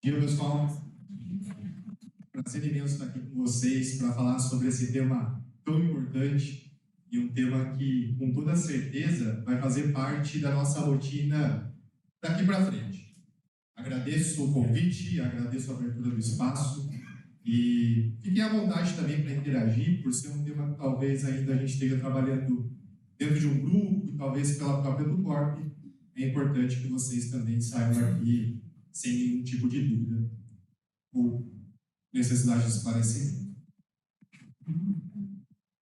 Dia, pessoal. Prazer imenso estar aqui com vocês para falar sobre esse tema tão importante e um tema que, com toda certeza, vai fazer parte da nossa rotina daqui para frente. Agradeço o convite, agradeço a abertura do espaço e fiquem à vontade também para interagir, por ser um tema que talvez ainda a gente esteja trabalhando dentro de um grupo e talvez pela própria do Corp. É importante que vocês também saiam aqui sem nenhum tipo de dúvida ou necessidade de esclarecimento.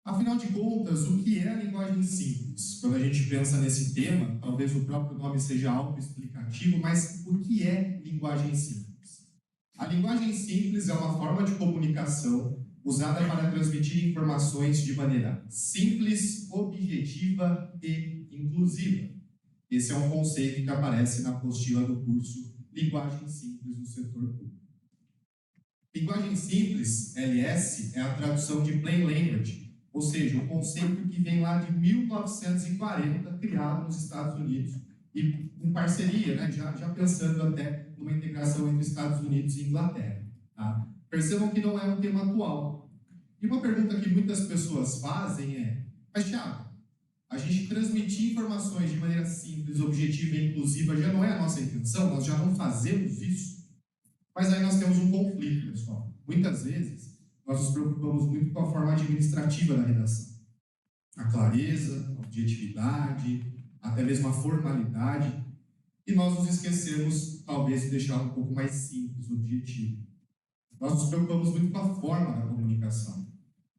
Afinal de contas, o que é a linguagem simples? Quando a gente pensa nesse tema, talvez o próprio nome seja autoexplicativo, mas o que é linguagem simples? A linguagem simples é uma forma de comunicação usada para transmitir informações de maneira simples, objetiva e inclusiva. Esse é um conceito que aparece na apostila do curso Linguagem Simples no Setor Público. Linguagem simples, LS, é a tradução de Plain Language, ou seja, um conceito que vem lá de 1940, criado nos Estados Unidos, e com parceria, né, já pensando até numa integração entre Estados Unidos e Inglaterra. Tá? Percebam que não é um tema atual. E uma pergunta que muitas pessoas fazem é: mas Thiago, a gente transmitir informações de maneira simples, objetiva e inclusiva já não é a nossa intenção? Nós já não fazemos isso? Mas aí nós temos um conflito, pessoal. Muitas vezes, nós nos preocupamos muito com a forma administrativa da redação. A clareza, a objetividade, até mesmo a formalidade. E nós nos esquecemos, talvez, de deixar um pouco mais simples o objetivo. Nós nos preocupamos muito com a forma da comunicação.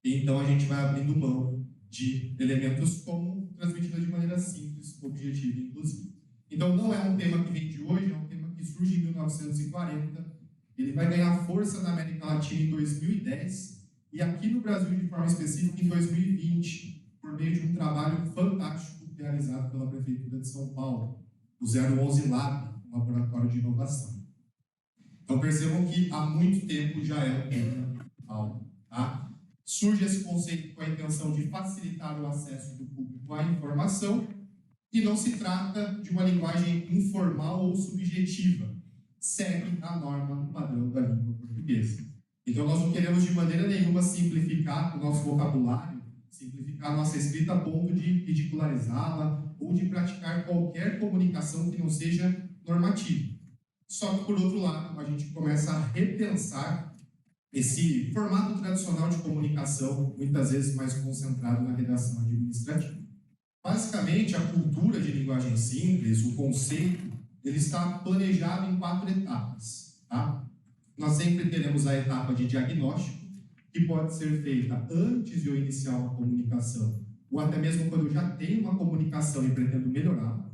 E então a gente vai abrindo mão de elementos como transmitida de maneira simples, objetiva e inclusiva. Então não é um tema que vem de hoje, é um tema que surge em 1940. Ele vai ganhar força na América Latina em 2010 e aqui no Brasil, de forma específica, em 2020, por meio de um trabalho fantástico realizado pela Prefeitura de São Paulo, o 011 Lab, um laboratório de inovação. Então percebam que há muito tempo já é um tema alto, tá? Surge esse conceito com a intenção de facilitar o acesso do público à informação e não se trata de uma linguagem informal ou subjetiva. Segue a norma padrão da língua portuguesa. Então, nós não queremos de maneira nenhuma simplificar o nosso vocabulário, simplificar a nossa escrita a ponto de ridicularizá-la ou de praticar qualquer comunicação que não seja normativa. Só que, por outro lado, a gente começa a repensar esse formato tradicional de comunicação, muitas vezes mais concentrado na redação administrativa. Basicamente, a cultura de linguagem simples, o conceito, ele está planejado em 4 etapas. Tá? Nós sempre teremos a etapa de diagnóstico, que pode ser feita antes de eu iniciar uma comunicação, ou até mesmo quando eu já tenho uma comunicação e pretendo melhorá-la.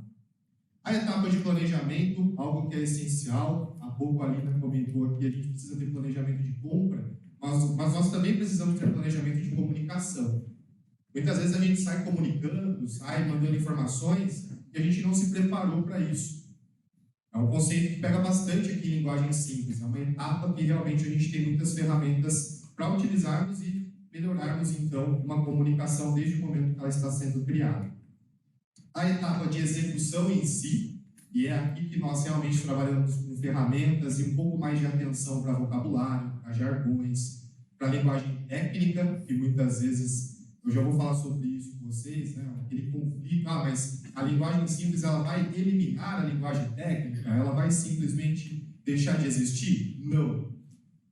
A etapa de planejamento, algo que é essencial, há pouco a Alina comentou aqui, a gente precisa ter planejamento de compra, mas nós também precisamos ter planejamento de comunicação. Muitas vezes a gente sai comunicando, sai mandando informações e a gente não se preparou para isso. É um conceito que pega bastante aqui em linguagem simples, é uma etapa que realmente a gente tem muitas ferramentas para utilizarmos e melhorarmos, então, uma comunicação desde o momento que ela está sendo criada. A etapa de execução em si, e é aqui que nós realmente trabalhamos com ferramentas e um pouco mais de atenção para vocabulário, para jargões, para linguagem técnica, que muitas vezes, eu já vou falar sobre isso com vocês, né? Aquele conflito, mas a linguagem simples ela vai eliminar a linguagem técnica? Ela vai simplesmente deixar de existir? Não.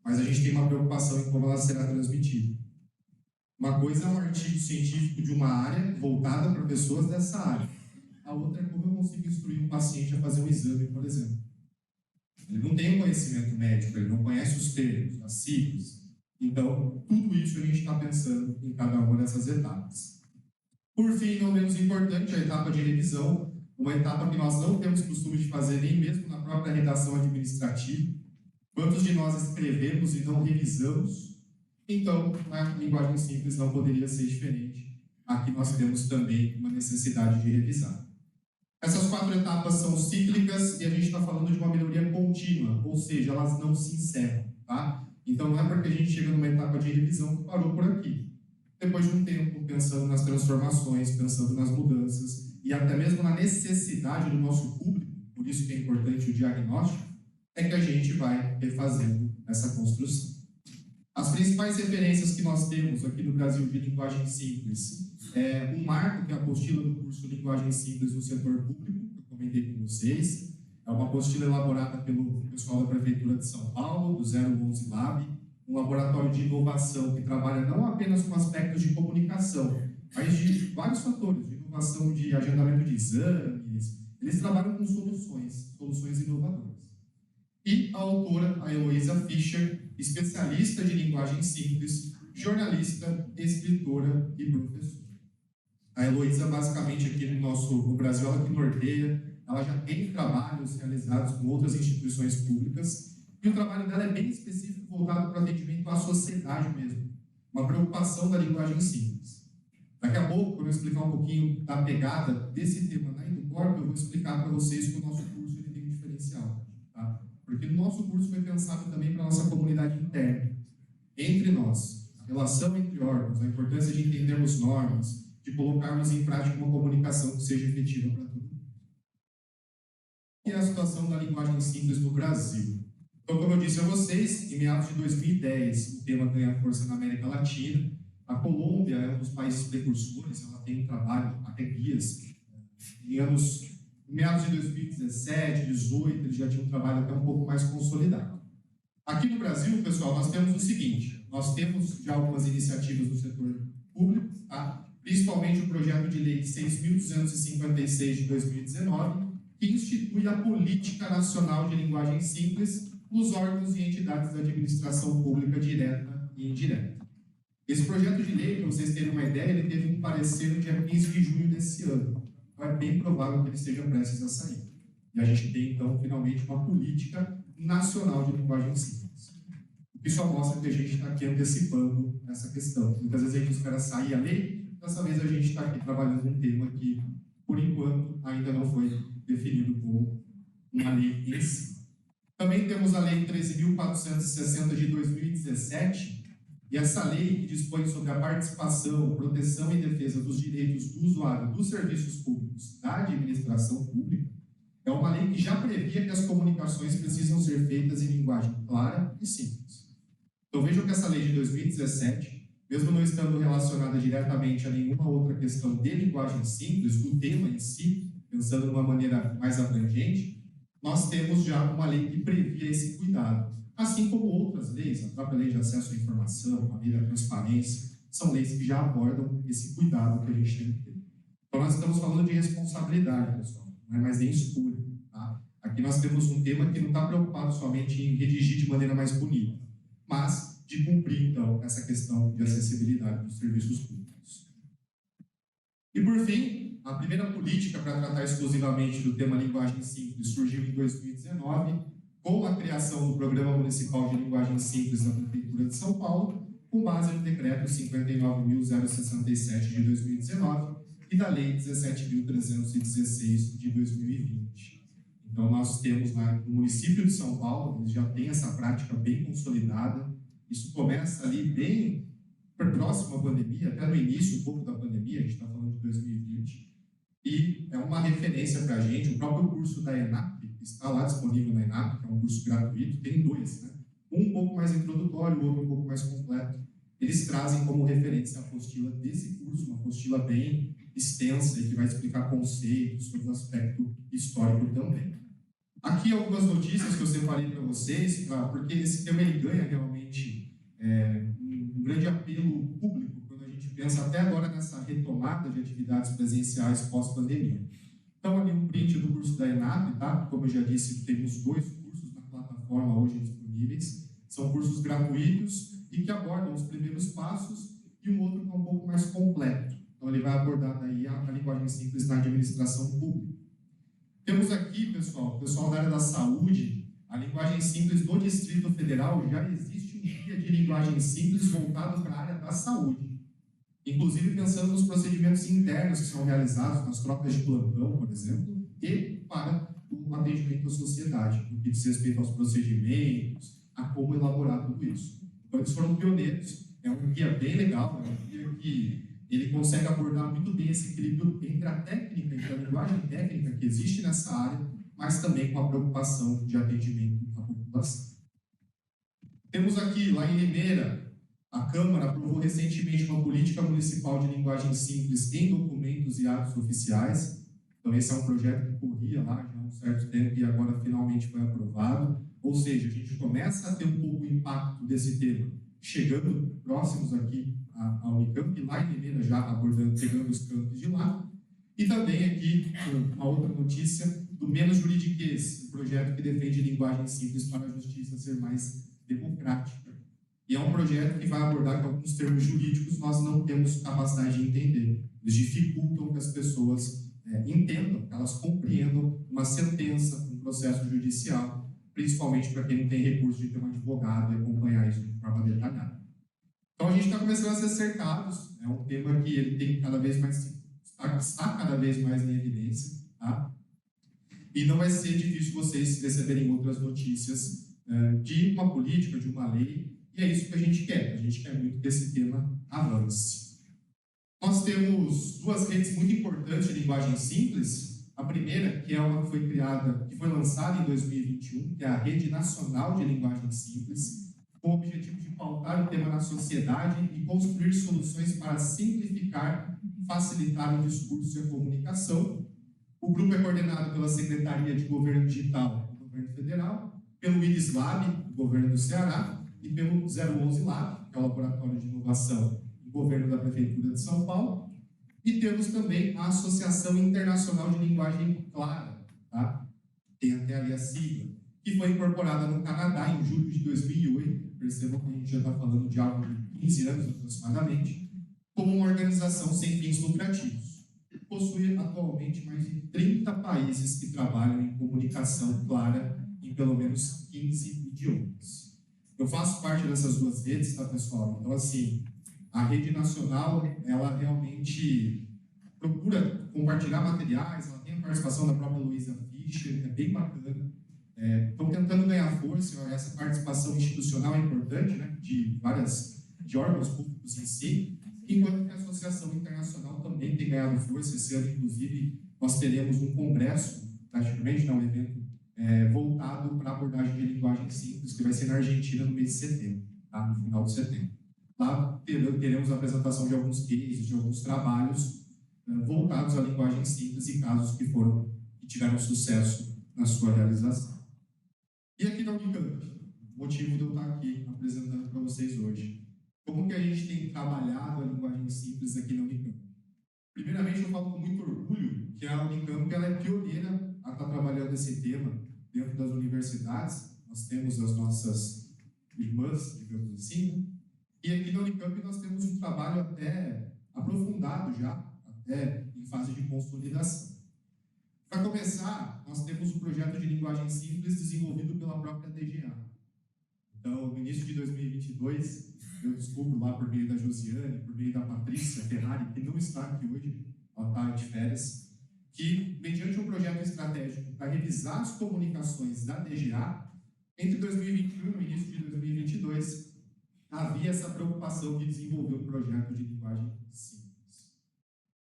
Mas a gente tem uma preocupação em como ela será transmitida. Uma coisa é um artigo científico de uma área voltada para pessoas dessa área. A outra é como eu consigo instruir um paciente a fazer um exame, por exemplo. Ele não tem um conhecimento médico, ele não conhece os termos, as siglas. Então, tudo isso a gente está pensando em cada uma dessas etapas. Por fim, não menos importante, a etapa de revisão, uma etapa que nós não temos costume de fazer nem mesmo na própria redação administrativa. Quantos de nós escrevemos e não revisamos? Então, na linguagem simples não poderia ser diferente. Aqui nós temos também uma necessidade de revisar. Essas 4 etapas são cíclicas e a gente está falando de uma melhoria contínua, ou seja, elas não se encerram, tá? Então não é porque a gente chega numa etapa de revisão que parou por aqui. Depois de um tempo, pensando nas transformações, pensando nas mudanças e até mesmo na necessidade do nosso público, por isso que é importante o diagnóstico, é que a gente vai refazendo essa construção. As principais referências que nós temos aqui no Brasil de linguagem simples é um marco, que é a apostila do curso Linguagem Simples no Setor Público, que eu comentei com vocês. É uma apostila elaborada pelo pessoal da Prefeitura de São Paulo, do 011 Lab, um laboratório de inovação que trabalha não apenas com aspectos de comunicação, mas de vários fatores, de inovação de agendamento de exames. Eles trabalham com soluções inovadoras. E a autora, a Heloísa Fischer, especialista de linguagem simples, jornalista, escritora e professora. A Heloísa, basicamente, aqui no Brasil, ela que norteia, ela já tem trabalhos realizados com outras instituições públicas, e o trabalho dela é bem específico, voltado para o atendimento à sociedade mesmo, uma preocupação da linguagem simples. Daqui a pouco, quando eu explicar um pouquinho da pegada desse tema na Educorp, eu vou explicar para vocês que o nosso curso ele tem um diferencial, tá? Porque o nosso curso foi pensado também para a nossa comunidade interna, entre nós, a relação entre órgãos, a importância de entendermos normas, de colocarmos em prática uma comunicação que seja efetiva para todo mundo. E a situação da linguagem simples no Brasil. Então, como eu disse a vocês, em meados de 2010, o tema ganha força na América Latina. A Colômbia é um dos países precursores, ela tem um trabalho, até guias. Em meados de 2017, 2018, eles já tinham um trabalho até um pouco mais consolidado. Aqui no Brasil, pessoal, nós temos o seguinte, nós temos já algumas iniciativas no setor público, tá? Principalmente o projeto de lei 6.256 de 2019, que institui a Política Nacional de Linguagem Simples nos órgãos e entidades da administração pública direta e indireta. Esse projeto de lei, para vocês terem uma ideia, ele teve um parecer no dia 15 de junho desse ano. Então é bem provável que ele esteja prestes a sair. E a gente tem, então, finalmente, uma política nacional de linguagem simples. O que só mostra que a gente está aqui antecipando essa questão. Muitas vezes a gente espera sair a lei, dessa vez a gente está aqui trabalhando um tema que, por enquanto, ainda não foi definido como uma lei em si. Também temos a Lei 13.460 de 2017, e essa lei que dispõe sobre a participação, proteção e defesa dos direitos do usuário dos serviços públicos da administração pública, é uma lei que já previa que as comunicações precisam ser feitas em linguagem clara e simples. Então vejam que essa lei de 2017, mesmo não estando relacionada diretamente a nenhuma outra questão de linguagem simples, do tema em si, pensando de uma maneira mais abrangente, nós temos já uma lei que previa esse cuidado. Assim como outras leis, a própria lei de acesso à informação, a lei da transparência, são leis que já abordam esse cuidado que a gente tem que ter. Então nós estamos falando de responsabilidade, pessoal, não é mais nem escolha, tá? Aqui nós temos um tema que não está preocupado somente em redigir de maneira mais bonita, mas de cumprir, então, essa questão de acessibilidade dos serviços públicos. E, por fim, a primeira política para tratar exclusivamente do tema linguagem simples surgiu em 2019, com a criação do Programa Municipal de Linguagem Simples da Prefeitura de São Paulo, com base no Decreto 59.067 de 2019 e da Lei 17.316 de 2020. Então, nós temos no município de São Paulo, eles já têm essa prática bem consolidada. Isso começa ali bem próximo à pandemia, até no início, um pouco da pandemia, a gente está falando de 2020, e é uma referência para a gente. O próprio curso da ENAP, que está lá disponível na ENAP, que é um curso gratuito, tem dois, né? Um pouco mais introdutório, o outro um pouco mais completo. Eles trazem como referência a apostila desse curso, uma apostila bem extensa e que vai explicar conceitos sobre o aspecto histórico também. Aqui algumas notícias que eu separei para vocês, porque esse tema ele ganha realmente um grande apelo público quando a gente pensa até agora nessa retomada de atividades presenciais pós-pandemia. Então, ali um print do curso da ENAP, tá? Como eu já disse, temos dois cursos na plataforma hoje disponíveis. São cursos gratuitos e que abordam os primeiros passos, e um outro que é um pouco mais completo. Então, ele vai abordar daí a linguagem simples na administração pública. Temos aqui, pessoal, o pessoal da área da saúde, a linguagem simples no Distrito Federal, já existe um guia de linguagem simples voltado para a área da saúde. Inclusive pensando nos procedimentos internos que são realizados nas trocas de plantão, por exemplo, e para o atendimento à sociedade, no que diz respeito aos procedimentos, a como elaborar tudo isso. Então, eles foram pioneiros, é um guia bem legal, é um guia que ele consegue abordar muito bem esse equilíbrio entre a técnica, entre a linguagem técnica que existe nessa área, mas também com a preocupação de atendimento à população. Temos aqui, lá em Limeira, a Câmara aprovou recentemente uma política municipal de linguagem simples em documentos e atos oficiais. Então, esse é um projeto que corria lá já há um certo tempo e agora finalmente foi aprovado. Ou seja, a gente começa a ter um pouco o impacto desse tema, chegando próximos aqui à Unicamp, lá em Limeira já abordando, pegando os campos de lá. E também aqui, uma outra notícia do Menos Juridiquês, um projeto que defende linguagem simples para a justiça ser mais democrática. E é um projeto que vai abordar que alguns termos jurídicos nós não temos capacidade de entender. Eles dificultam que as pessoas entendam, que elas compreendam uma sentença, um processo judicial, principalmente para quem não tem recurso de ter um advogado e acompanhar isso de forma detalhada. Então a gente está começando a ser cercados, é um tema que ele tem cada vez mais, está cada vez mais em evidência, tá? E não vai ser difícil vocês receberem outras notícias de uma política, de uma lei, e é isso que a gente quer muito que esse tema avance. Nós temos duas redes muito importantes de linguagem simples. A primeira, que é uma que foi criada, que foi lançada em 2021, que é a Rede Nacional de Linguagem Simples, com o objetivo de pautar o tema na sociedade e construir soluções para simplificar e facilitar o discurso e a comunicação. O grupo é coordenado pela Secretaria de Governo Digital do Governo Federal, pelo IRIS Lab, do Governo do Ceará, e pelo 011 Lab, que é o Laboratório de Inovação do Governo da Prefeitura de São Paulo. E temos também a Associação Internacional de Linguagem Clara, tá? Tem até ali a sigla, que foi incorporada no Canadá em julho de 2008. Percebam que a gente já está falando de algo de 15 anos aproximadamente, como uma organização sem fins lucrativos. Possui atualmente mais de 30 países que trabalham em comunicação clara em pelo menos 15 idiomas. Eu faço parte dessas duas redes, tá, pessoal? Então, assim, a rede nacional, ela realmente procura compartilhar materiais, ela tem a participação da própria Luísa Fischer, é bem bacana. Estão tentando ganhar força, essa participação institucional é importante, né, de órgãos públicos em si, enquanto que a Associação Internacional também tem ganhado força. Esse ano, inclusive, nós teremos um congresso, praticamente, um evento voltado para a abordagem de linguagem simples, que vai ser na Argentina no mês de setembro, tá? No final de setembro. Lá teremos a apresentação de alguns cases, de alguns trabalhos voltados à linguagem simples e casos que tiveram sucesso na sua realização. E aqui na Unicamp, o motivo de eu estar aqui apresentando para vocês hoje. Como que a gente tem trabalhado a linguagem simples aqui na Unicamp? Primeiramente, eu falo com muito orgulho que a Unicamp ela é pioneira a estar trabalhando esse tema dentro das universidades. Nós temos as nossas irmãs, digamos assim, e aqui na Unicamp nós temos um trabalho até aprofundado já, até em fase de consolidação. Para começar, nós temos um projeto de linguagem simples desenvolvido pela própria DGA. Então, no início de 2022, eu descubro lá por meio da Josiane, por meio da Patrícia Ferrari, que não está aqui hoje, ela está de férias, que, mediante um projeto estratégico para revisar as comunicações da DGA, entre 2021 e o início de 2022, havia essa preocupação de desenvolver um projeto de linguagem simples.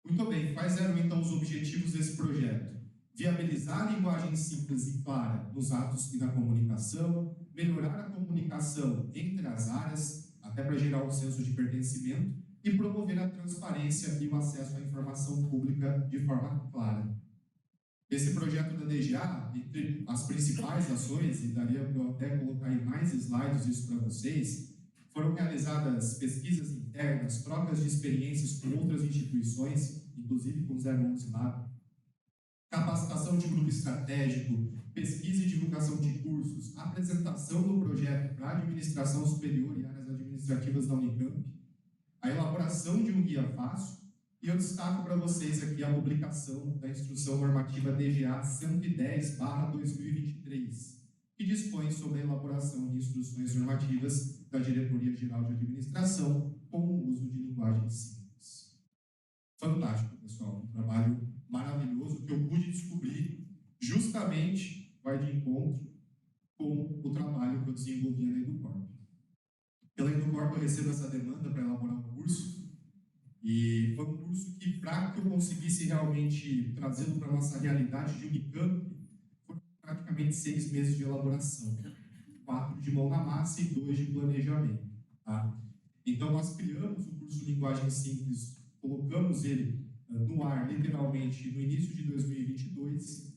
Muito bem, quais eram então os objetivos desse projeto? Viabilizar a linguagem simples e clara nos atos e na comunicação, melhorar a comunicação entre as áreas, até para gerar um senso de pertencimento, e promover a transparência e o acesso à informação pública de forma clara. Esse projeto da DGA, entre as principais ações, e daria para eu até colocar em mais slides isso para vocês, foram realizadas pesquisas internas, trocas de experiências com outras instituições, inclusive com o 011 Lab, capacitação de grupo estratégico, pesquisa e divulgação de cursos, apresentação do projeto para a administração superior e áreas administrativas da Unicamp, a elaboração de um guia fácil, e eu destaco para vocês aqui a publicação da Instrução Normativa DGA 110/2023, que dispõe sobre a elaboração de instruções normativas da Diretoria-Geral de Administração com o uso de linguagem simples. Fantástico, pessoal, um trabalho maravilhoso que eu pude descobrir justamente vai de encontro com o trabalho que eu desenvolvi na Educorp. Pela Educorp eu recebo essa demanda para elaborar um curso, e foi um curso que, para que eu conseguisse realmente trazê-lo para a nossa realidade de Unicamp, foram praticamente 6 meses de elaboração, 4 de mão na massa e 2 de planejamento. Tá? Então, nós criamos o curso Linguagem Simples, colocamos ele no ar, literalmente, no início de 2022.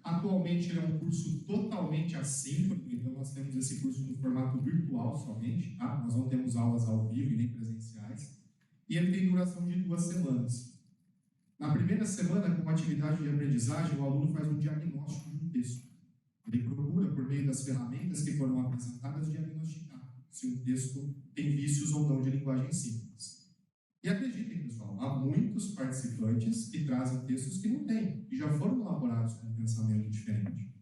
Atualmente, ele é um curso totalmente assíncrono, então nós temos esse curso no formato virtual somente, tá? Nós não temos aulas ao vivo e nem presenciais. E ele tem duração de 2 semanas. Na primeira semana, como atividade de aprendizagem, o aluno faz um diagnóstico de um texto. Ele procura, por meio das ferramentas que foram apresentadas, diagnosticar se um texto tem vícios ou não de linguagem simples. E acreditem, pessoal, há muitos participantes que trazem textos que não têm, que já foram elaborados com um pensamento diferente.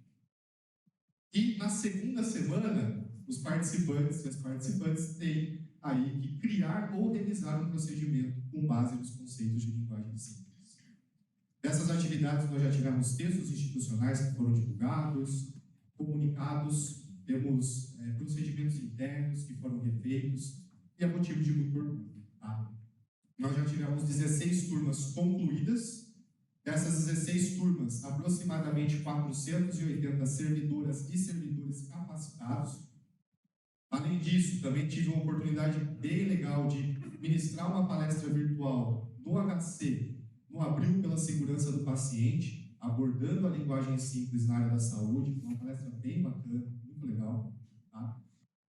E na segunda semana, os participantes e as participantes têm aí que criar ou revisar um procedimento com base nos conceitos de linguagem simples. Dessas atividades, nós já tivemos textos institucionais que foram divulgados, comunicados, temos procedimentos internos que foram refeitos, e é motivo de muito orgulho. Tá? Nós já tivemos 16 turmas concluídas. Dessas 16 turmas, aproximadamente 480 servidoras e servidores capacitados. Além disso, também tive uma oportunidade bem legal de ministrar uma palestra virtual no HC, no Abril pela Segurança do Paciente, abordando a linguagem simples na área da saúde, uma palestra bem bacana, muito legal. Tá?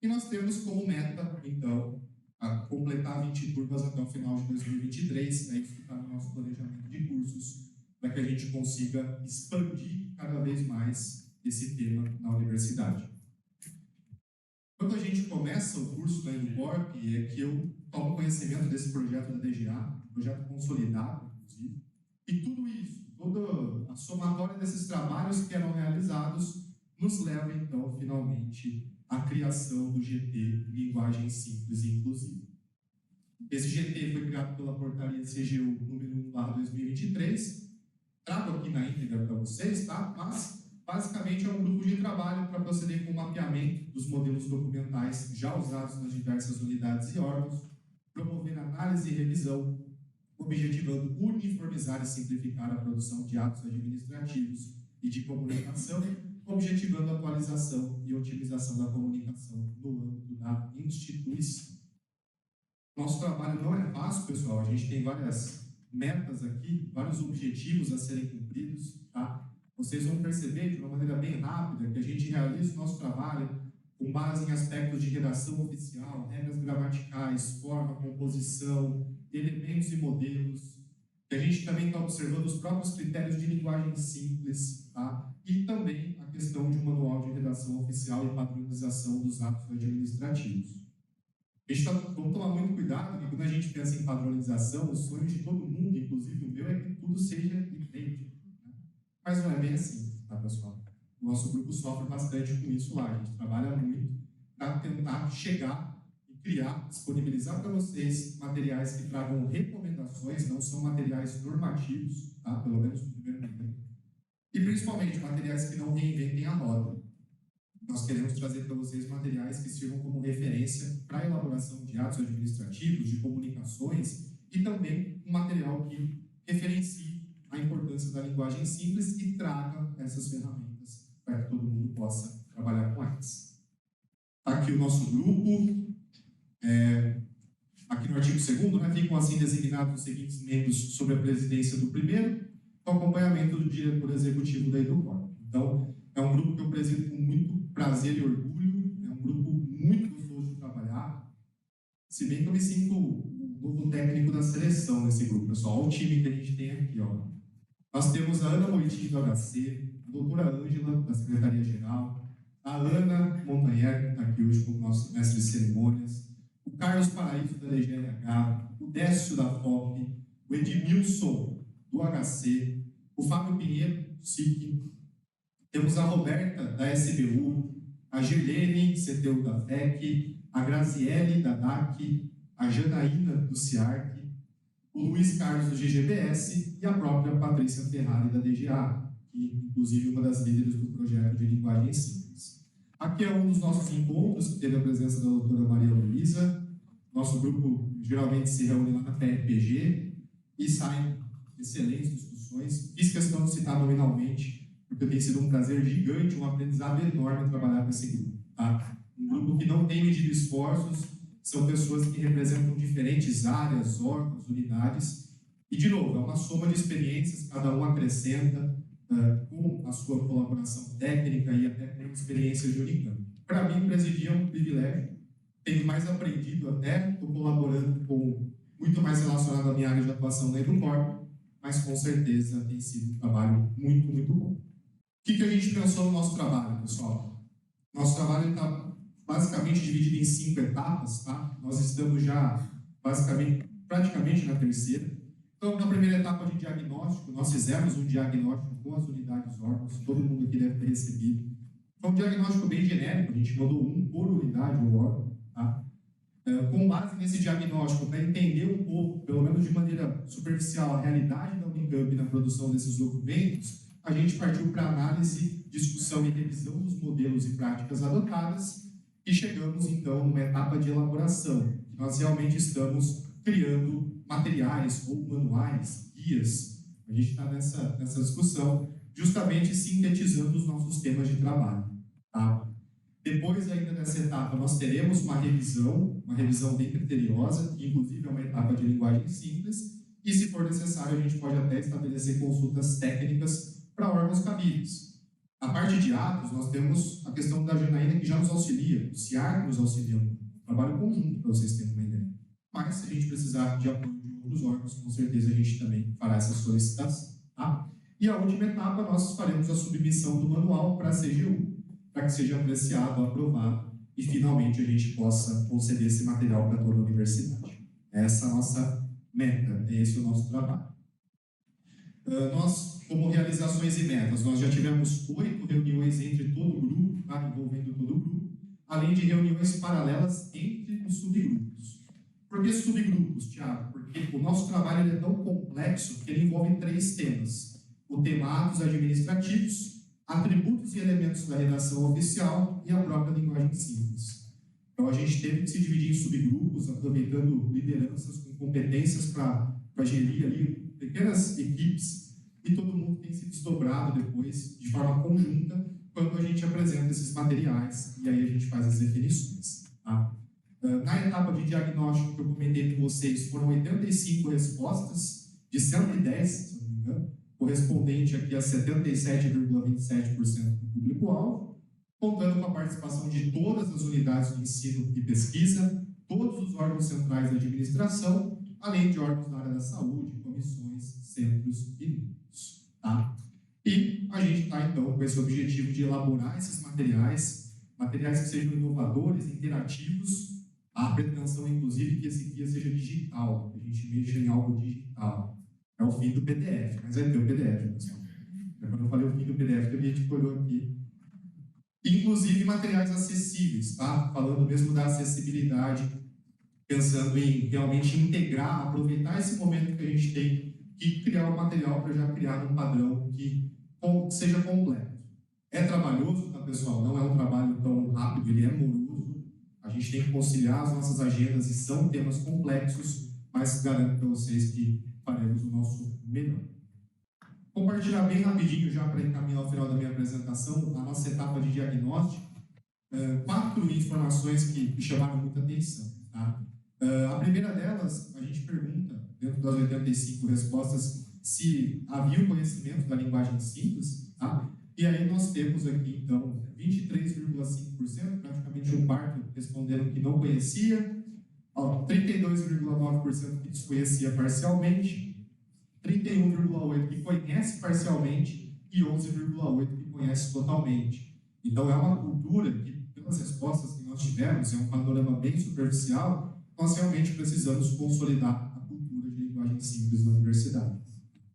E nós temos como meta, então, a completar 20 turmas até o final de 2023, isso que está no nosso planejamento de cursos, para que a gente consiga expandir cada vez mais esse tema na universidade. Quando a gente começa o curso da EduCorp, é que eu tomo conhecimento desse projeto da DGA, um projeto consolidado, inclusive, e tudo isso, toda a somatória desses trabalhos que eram realizados, nos leva, então, finalmente, à criação do GT Linguagem Simples e Inclusiva. Esse GT foi criado pela portaria CGU número 1/2023, trago aqui na íntegra para vocês, tá? Mas basicamente é um grupo de trabalho para proceder com o mapeamento dos modelos documentais já usados nas diversas unidades e órgãos, promover análise e revisão, objetivando uniformizar e simplificar a produção de atos administrativos e de comunicação, objetivando a atualização e otimização da comunicação no âmbito da instituição. Nosso trabalho não é fácil, pessoal, a gente tem várias metas aqui, vários objetivos a serem cumpridos, tá? Vocês vão perceber de uma maneira bem rápida que a gente realiza o nosso trabalho com base em aspectos de redação oficial, regras gramaticais, forma, composição, elementos e modelos, que a gente também está observando os próprios critérios de linguagem simples, tá? E também a questão de um manual de redação oficial e padronização dos atos administrativos. Vamos tomar muito cuidado, que quando a gente pensa em padronização, o sonho de todo mundo, inclusive o meu, é que tudo seja idêntico. Né? Mas não é bem assim, tá, pessoal? O nosso grupo sofre bastante com isso lá. A gente trabalha muito para tentar chegar e criar, disponibilizar para vocês materiais que tragam recomendações, não são materiais normativos, tá? Pelo menos no primeiro momento. E principalmente materiais que não reinventem a roda. Nós queremos trazer para vocês materiais que sirvam como referência para a elaboração de atos administrativos, de comunicações e também um material que referencie a importância da linguagem simples e traga essas ferramentas para que todo mundo possa trabalhar com elas. Aqui o nosso grupo, aqui no artigo 2º, né, ficam assim designados os seguintes membros sobre a presidência do primeiro, com acompanhamento do diretor executivo da EduCorp. Então, é um grupo que eu presido com muito prazer e orgulho, é um grupo muito gostoso de trabalhar, se bem que eu me sinto o novo técnico da seleção nesse grupo, pessoal. Olha o time que a gente tem aqui, ó. Nós temos a Ana Moitinho do HC, a doutora Ângela, da Secretaria-Geral, a Ana Montanher, que está aqui hoje como nosso mestre de cerimônias, o Carlos Paraíso, da DGRH, o Décio, da FOP, o Edmilson, do HC, o Fábio Pinheiro, do SIC, temos a Roberta, da SBU, a Girlene, CTU da FEC, a Graziele, da DAC, a Janaína, do CIARC, o Luiz Carlos, do GGBS e a própria Patrícia Ferrari, da DGA, que inclusive é uma das líderes do projeto de linguagem simples. Aqui é um dos nossos encontros, que teve a presença da doutora Maria Luísa. Nosso grupo geralmente se reúne lá na PRPG e saem excelentes discussões. Fiz questão de citar nominalmente, porque porque tem sido um prazer gigante, um aprendizado enorme trabalhar com esse grupo. Tá? Um grupo que não tem medido esforços, são pessoas que representam diferentes áreas, órgãos, unidades, e, de novo, é uma soma de experiências, cada um acrescenta com a sua colaboração técnica e até com experiência de Unicamp. Para mim, presidir é um privilégio, tenho mais aprendido até, estou colaborando com muito mais relacionado à minha área de atuação na Educorp, mas com certeza tem sido um trabalho muito, muito bom. O que a gente pensou no nosso trabalho, pessoal? Nosso trabalho está basicamente dividido em 5 etapas, tá? Nós estamos já praticamente na terceira. Então, na primeira etapa de diagnóstico, nós fizemos um diagnóstico com as unidades órgãos, todo mundo aqui deve ter recebido. Foi um diagnóstico bem genérico, a gente mandou um por unidade ou órgão, tá? Com base nesse diagnóstico, para entender um pouco, pelo menos de maneira superficial, a realidade da Unicamp na produção desses documentos, a gente partiu para análise, discussão e revisão dos modelos e práticas adotadas e chegamos, então, numa etapa de elaboração. Nós realmente estamos criando materiais ou manuais, guias. A gente está nessa discussão, justamente sintetizando os nossos temas de trabalho. Tá? Depois ainda dessa etapa, nós teremos uma revisão bem criteriosa, que inclusive é uma etapa de linguagem simples, e se for necessário, a gente pode até estabelecer consultas técnicas para órgãos cabíveis. A parte de atos, nós temos a questão da Janaína, que já nos auxilia, o CIAR nos auxilia, trabalho conjunto, para vocês terem uma ideia. Mas se a gente precisar de apoio de outros órgãos, com certeza a gente também fará essa solicitação. Tá? E a última etapa, nós faremos a submissão do manual para a CGU, para que seja apreciado, aprovado e finalmente a gente possa conceder esse material para toda a universidade. Essa é a nossa meta, esse é o nosso trabalho. Nós, como realizações e metas, nós já tivemos 8 reuniões entre todo o grupo, tá? Envolvendo todo o grupo, além de reuniões paralelas entre os subgrupos. Por que subgrupos, Thiago? Porque o nosso trabalho é tão complexo que ele envolve 3 temas. O tema atos administrativos, atributos e elementos da redação oficial e a própria linguagem simples. Então, a gente teve que se dividir em subgrupos, aproveitando lideranças com competências para gerir ali pequenas equipes, e todo mundo tem se desdobrado depois, de forma conjunta, quando a gente apresenta esses materiais, e aí a gente faz as definições. Tá? Na etapa de diagnóstico que eu comentei com vocês, foram 85 respostas, de 110, se não me engano, correspondente aqui a 77,27% do público-alvo, contando com a participação de todas as unidades de ensino e pesquisa, todos os órgãos centrais da administração, além de órgãos da área da saúde, comissões, centros e núcleos. Tá? E a gente está, então, com esse objetivo de elaborar esses materiais que sejam inovadores, interativos, a pretensão, inclusive, que esse guia seja digital, que a gente mexa em algo digital. É o fim do PDF, mas vai ter o PDF, pessoal. Quando eu falei o fim do PDF, a gente olhou aqui. Inclusive materiais acessíveis, tá? Falando mesmo da acessibilidade, pensando em realmente integrar, aproveitar esse momento que a gente tem e criar um material para já criar um padrão que seja completo. É trabalhoso, tá, pessoal? Não é um trabalho tão rápido, ele é moroso. A gente tem que conciliar as nossas agendas e são temas complexos, mas garanto para vocês que faremos o nosso melhor. Compartilhar bem rapidinho, já para encaminhar ao final da minha apresentação, a nossa etapa de diagnóstico. 4 informações que chamaram muita atenção. Tá? A primeira delas, a gente pergunta, dentro das 85 respostas, se havia o conhecimento da linguagem simples. Tá? E aí nós temos aqui, então, 23,5%, praticamente um quarto, respondendo que não conhecia, 32,9% que desconhecia parcialmente, 31,8% que conhece parcialmente e 11,8% que conhece totalmente. Então, é uma cultura que, pelas respostas que nós tivemos, é um panorama bem superficial, nós realmente precisamos consolidar a cultura de linguagem simples na universidade.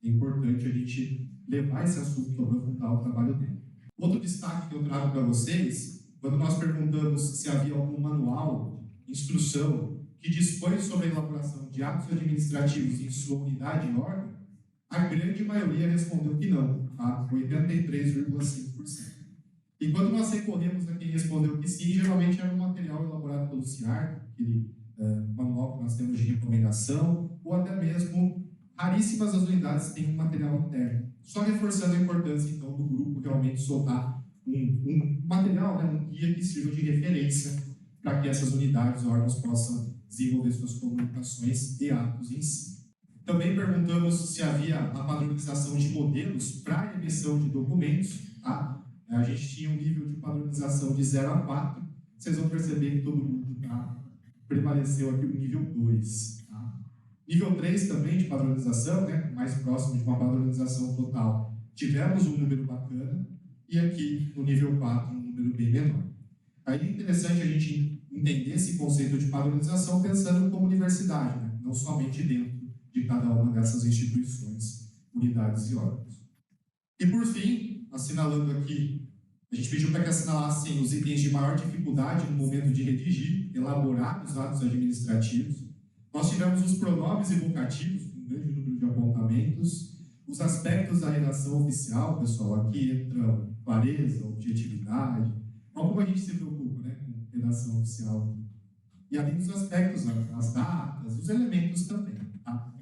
É importante a gente levar esse assunto para aprofundar o trabalho dele. Outro destaque que eu trago para vocês, quando nós perguntamos se havia algum manual, instrução, que dispõe sobre a elaboração de atos administrativos em sua unidade e órgão, a grande maioria respondeu que não, tá? 83,5%. E quando nós recorremos a quem respondeu que sim, geralmente era um material elaborado pelo CIAR, aquele manual que nós temos de recomendação, ou até mesmo Raríssimas as unidades têm um material interno, só reforçando a importância, então, do grupo realmente soltar um material, né, um guia que sirva de referência para que essas unidades, órgãos, possam desenvolver suas comunicações e atos em si. Também perguntamos se havia a padronização de modelos para a emissão de documentos. Tá? A gente tinha um nível de padronização de 0 a 4. Vocês vão perceber que todo mundo prevaleceu aqui o nível 2. Tá? Nível 3 também de padronização, né? Mais próximo de uma padronização total. Tivemos um número bacana. E aqui, no nível 4, um número bem menor. Aí é interessante a gente entender esse conceito de padronização pensando como universidade, né? Não somente dentro de cada uma dessas instituições, unidades e órgãos. E por fim, assinalando aqui, a gente pediu para que assinalassem os itens de maior dificuldade no momento de redigir, elaborar os atos administrativos. Nós tivemos os pronomes evocativos, com um grande número de apontamentos, os aspectos da redação oficial, pessoal, aqui entram clareza, objetividade, como a gente se preocupa, né, com redação oficial. E além dos aspectos, as datas, os elementos também. Tá?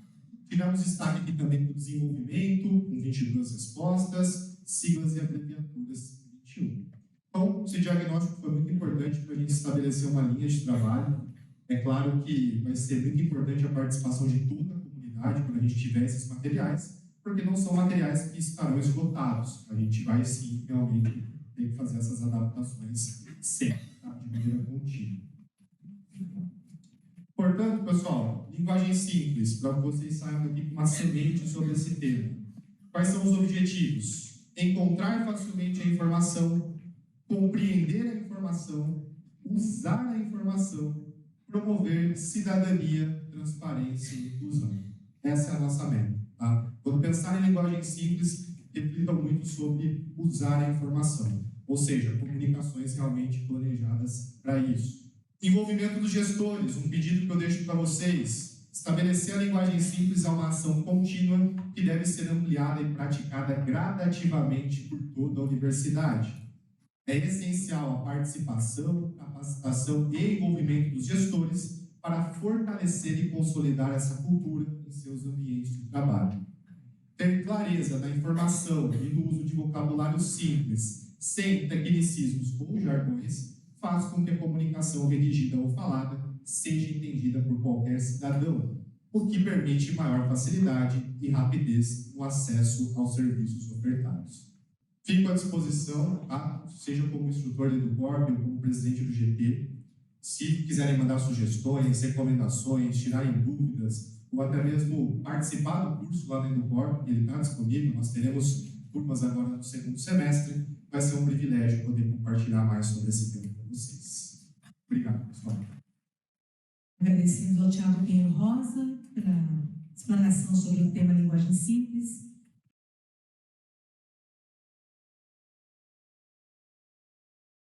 Tivemos destaque aqui também do desenvolvimento, com 22 respostas, siglas e abreviaturas, 21. Então, esse diagnóstico foi muito importante para a gente estabelecer uma linha de trabalho. É claro que vai ser muito importante a participação de toda a comunidade quando a gente tiver esses materiais, porque não são materiais que estarão esgotados. A gente vai, sim, realmente ter que fazer essas adaptações sempre, tá? De maneira contínua. Portanto, pessoal, linguagem simples, para que vocês saiam daqui com uma semente sobre esse tema. Quais são os objetivos? Encontrar facilmente a informação, compreender a informação, usar a informação, promover cidadania, transparência e inclusão. Essa é a nossa meta. Tá? Quando pensar em linguagem simples, reflitam muito sobre usar a informação, ou seja, comunicações realmente planejadas para isso. Envolvimento dos gestores, um pedido que eu deixo para vocês. Estabelecer a linguagem simples é uma ação contínua que deve ser ampliada e praticada gradativamente por toda a universidade. É essencial a participação, capacitação e envolvimento dos gestores para fortalecer e consolidar essa cultura em seus ambientes de trabalho. Ter clareza da informação e do uso de vocabulário simples, sem tecnicismos ou jargões, faz com que a comunicação redigida ou falada seja entendida por qualquer cidadão, o que permite maior facilidade e rapidez no acesso aos serviços ofertados. Fico à disposição, tá? Seja como instrutor do EduCorp ou como presidente do GT. Se quiserem mandar sugestões, recomendações, tirarem dúvidas, ou até mesmo participar do curso lá no EduCorp, ele está disponível, nós teremos turmas agora no segundo semestre, vai ser um privilégio poder compartilhar mais sobre esse tema com vocês. Obrigado, pessoal. Agradecemos ao Thiago Pinheiro Rosa pela explanação sobre o tema linguagem simples.